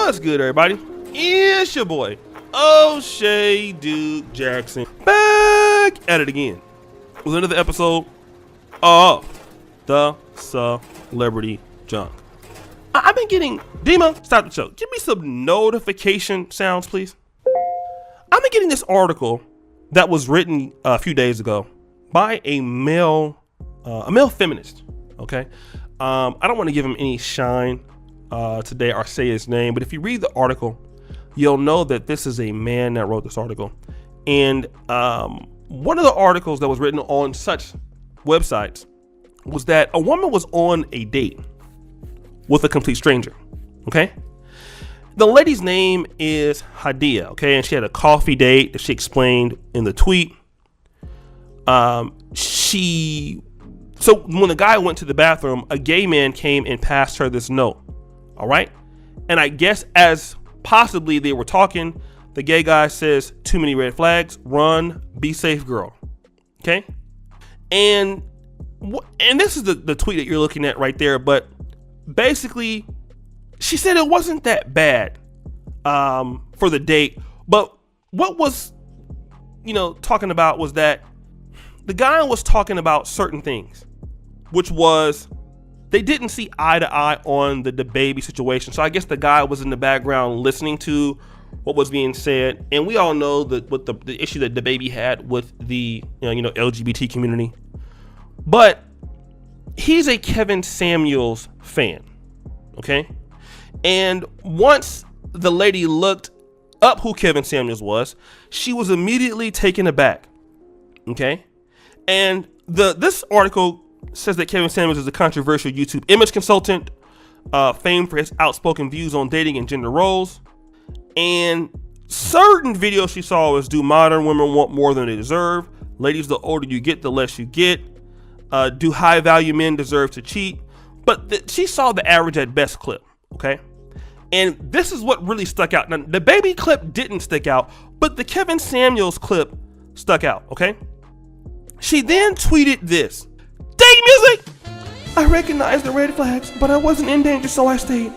What's good, everybody? It's your boy, O'Shea Duke Jackson, back at it again with another episode of the Celebrity Junk. I've been getting, Dima, stop the show. Give me some notification sounds, please. I've been getting this article that was written a few days ago by a male feminist. Okay, I don't want to give him any shine today or say his name, but if you read the article, you'll know that this is a man that wrote this article. And one of the articles that was written on such websites was that a woman was on a date with a complete stranger. Okay, the lady's name is Hadia. Okay, and she had a coffee date that she explained in the tweet. So when the guy went to the bathroom, a gay man came and passed her this note. All right. And I guess as possibly they were talking, the gay guy says, "Too many red flags, run, be safe, girl." Okay. And this is the tweet that you're looking at right there. But basically, she said it wasn't that bad for the date. But what was, talking about was that the guy was talking about certain things, which was they didn't see eye to eye on the baby situation. So I guess the guy was in the background listening to what was being said. And we all know that what the issue that the baby had with the LGBT community. But he's a Kevin Samuels fan. Okay. And once the lady looked up who Kevin Samuels was, she was immediately taken aback. Okay. And this article says that Kevin Samuels is a controversial YouTube image consultant, famed for his outspoken views on dating and gender roles. And certain videos she saw was, do modern women want more than they deserve? Ladies, the older you get, the less you get. Do high value men deserve to cheat? But she saw the average at best clip. Okay. And this is what really stuck out. Now, the baby clip didn't stick out, but the Kevin Samuels clip stuck out. Okay. She then tweeted this: "Date music! I recognized the red flags, but I wasn't in danger, so I stayed.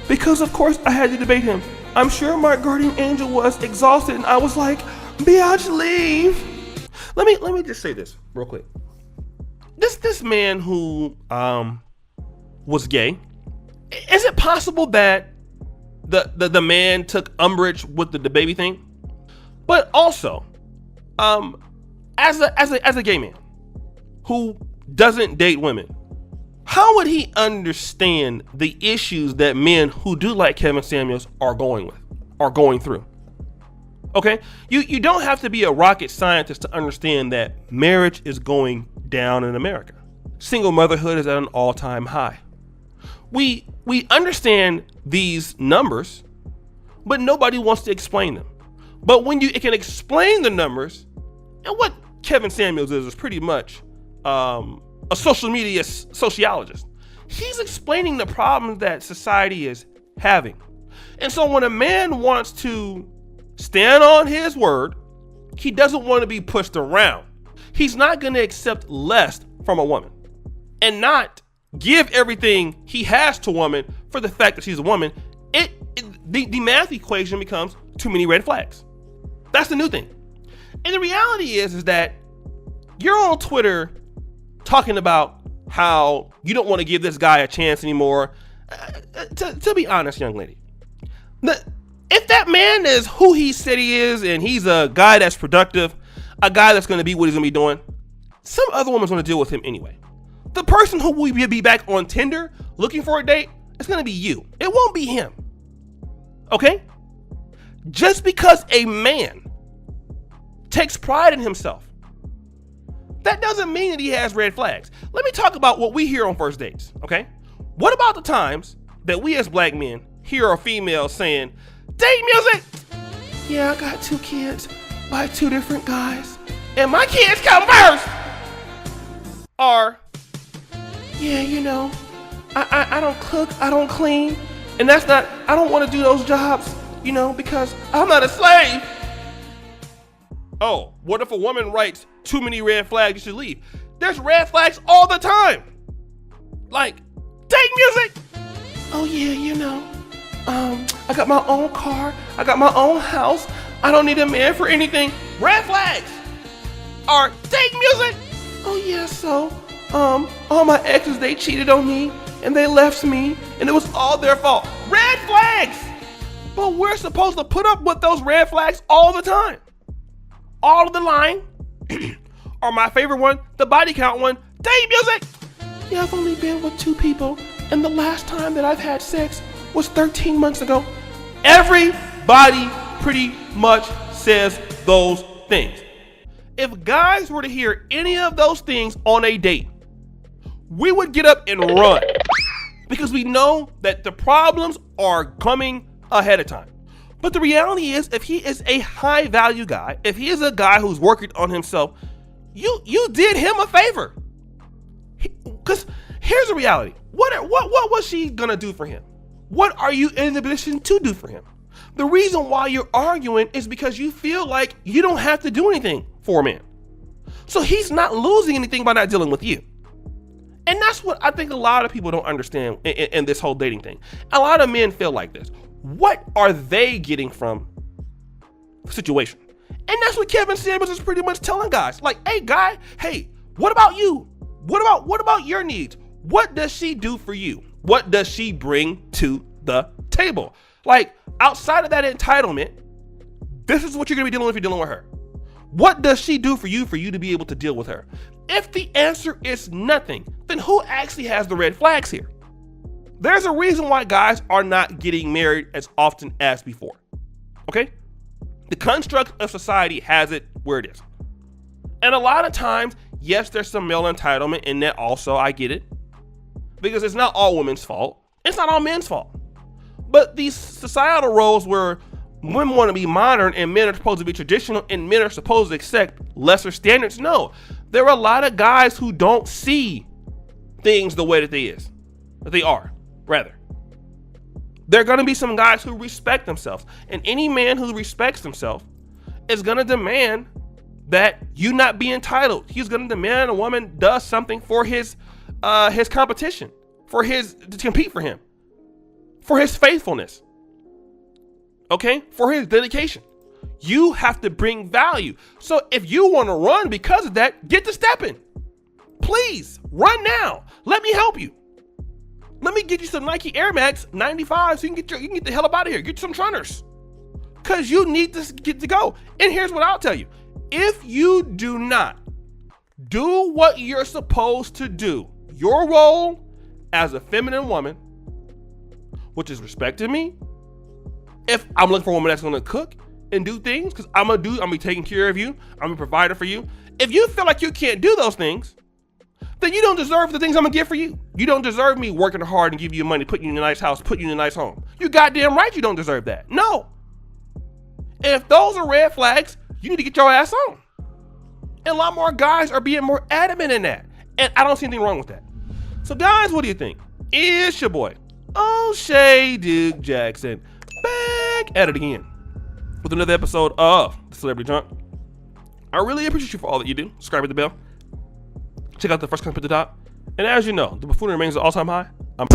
Because of course I had to debate him. I'm sure my guardian angel was exhausted, and I was like, biatch, leave." Let me just say this real quick. This man who was gay, is it possible that the man took umbrage with the baby thing? But also, as a gay man who doesn't date women, how would he understand the issues that men who do like Kevin Samuels are going through? Okay, you don't have to be a rocket scientist to understand that marriage is going down in America. Single motherhood is at an all-time high. We understand these numbers, but nobody wants to explain them. But when you can explain the numbers, and what Kevin Samuels is pretty much a social media sociologist. He's explaining the problems that society is having. And so when a man wants to stand on his word, he doesn't want to be pushed around. He's not going to accept less from a woman and not give everything he has to a woman for the fact that she's a woman. The math equation becomes too many red flags. That's the new thing. And the reality is that you're on Twitter talking about how you don't want to give this guy a chance anymore. To be honest, young lady, if that man is who he said he is, and he's a guy that's productive, a guy that's going to be what he's going to be doing, some other woman's going to deal with him anyway. The person who will be back on Tinder looking for a date is going to be you. It won't be him. Okay? Just because a man takes pride in himself, that doesn't mean that he has red flags. Let me talk about what we hear on first dates, okay? What about the times that we as black men hear a female saying, "Date music! Yeah, I got 2 kids by 2 different guys, and my kids come first." Or, "Yeah, I don't cook, I don't clean, and I don't want to do those jobs, because I'm not a slave." Oh, what if a woman writes, "Too many red flags, you should leave"? There's red flags all the time. Like, date music. "Oh yeah, I got my own car. I got my own house. I don't need a man for anything. Red flags. Or take music. Oh yeah, so all my exes, they cheated on me and they left me and it was all their fault. Red flags. But we're supposed to put up with those red flags all the time. All of the lying. Or my favorite one, the body count one, date music. Yeah, I've only been with 2 people and the last time that I've had sex was 13 months ago. Everybody pretty much says those things. If guys were to hear any of those things on a date, we would get up and run because we know that the problems are coming ahead of time. But the reality is, if he is a high value guy, if he is a guy who's working on himself, you did him a favor. Because here's the reality. What was she gonna do for him? What are you in the position to do for him? The reason why you're arguing is because you feel like you don't have to do anything for a man. So he's not losing anything by not dealing with you. And that's what I think a lot of people don't understand in this whole dating thing. A lot of men feel like this. What are they getting from the situation? And that's what Kevin Samuels is pretty much telling guys. Like, hey guy, hey, what about you? What about your needs? What does she do for you? What does she bring to the table? Like, outside of that entitlement, this is what you're gonna be dealing with if you're dealing with her. What does she do for you to be able to deal with her? If the answer is nothing, then who actually has the red flags here? There's a reason why guys are not getting married as often as before. Okay? The construct of society has it where it is. And a lot of times, yes, there's some male entitlement in that also, I get it. Because it's not all women's fault. It's not all men's fault. But these societal roles where women want to be modern and men are supposed to be traditional and men are supposed to accept lesser standards. No, there are a lot of guys who don't see things the way that they are, rather. There are going to be some guys who respect themselves, and any man who respects himself is going to demand that you not be entitled. He's going to demand a woman does something for his competition, to compete for him, for his faithfulness. Okay, for his dedication. You have to bring value. So if you want to run because of that, get to stepping. Please run now. Let me help you. Let me get you some Nike Air Max 95 so you can get the hell up out of here. Get you some runners. Because you need to get to go. And here's what I'll tell you. If you do not do what you're supposed to do, your role as a feminine woman, which is respecting me, if I'm looking for a woman that's gonna cook and do things, because I'm gonna be taking care of you, I'm a provider for you. If you feel like you can't do those things, then you don't deserve the things I'm gonna give for you. You don't deserve me working hard and give you money, putting you in a nice house, putting you in a nice home. You goddamn right you don't deserve that. No. And if those are red flags, you need to get your ass on. And a lot more guys are being more adamant in that. And I don't see anything wrong with that. So guys, what do you think? It's your boy, O'Shea Duke Jackson, back at it again with another episode of The Celebrity Drunk. I really appreciate you for all that you do. Subscribe to the bell. Check out the first comment at the top. And as you know, the buffoonery remains at all-time high. I'm